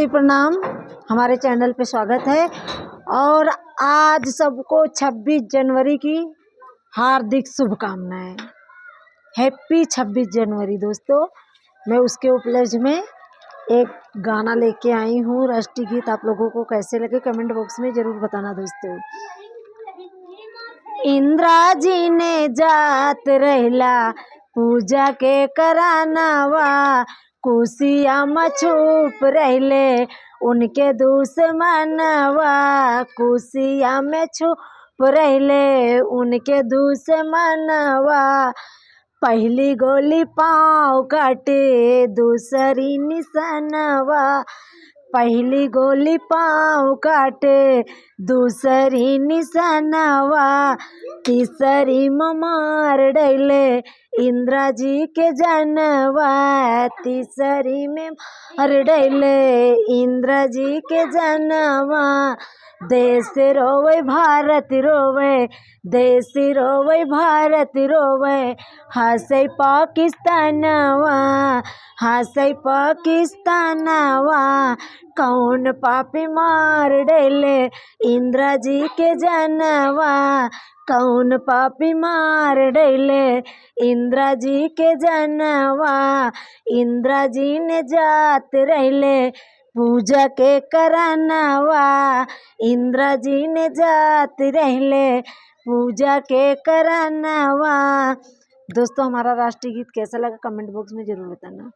प्रणाम। हमारे चैनल पे स्वागत है और आज सबको 26 जनवरी की हार्दिक शुभकामनाएं। हैप्पी 26 जनवरी दोस्तों। मैं उसके उपलक्ष्य में एक गाना लेके आई हूँ। राष्ट्रीय गीत आप लोगों को कैसे लगे कमेंट बॉक्स में जरूर बताना दोस्तों। इंद्रा जी ने जात रहला पूजा के करानावा, कुसिया में छुप रहले उनके दुश्मनवा, कुसिया में छुप रहले उनके दुश्मनवा। पहली गोली पाँव काटे दूसरी निशानवा, पहली गोली पाँव काटे दूसरी निशानवा, तीसरी में मार डैले इंदिरा जी के जानवा, तीसरी में मार डैले इंदिरा जी के जानवा। देश रोवे भारत रोवे, देश रोवे भारत रोवे, हंसे पाकिस्तानवा, हंसे पाकिस्तानवा। कौन पापी मार डैले इंदिरा जी के जानवा, कौन पापी मार डैले इंदिरा जी के जानवा। इंदिरा जी ने जात रहले पूजा के करानावा, इंदिरा जी ने जात रहले पूजा के करानावा। दोस्तों हमारा राष्ट्रीय गीत कैसा लगा कमेंट बॉक्स में जरूर बताना।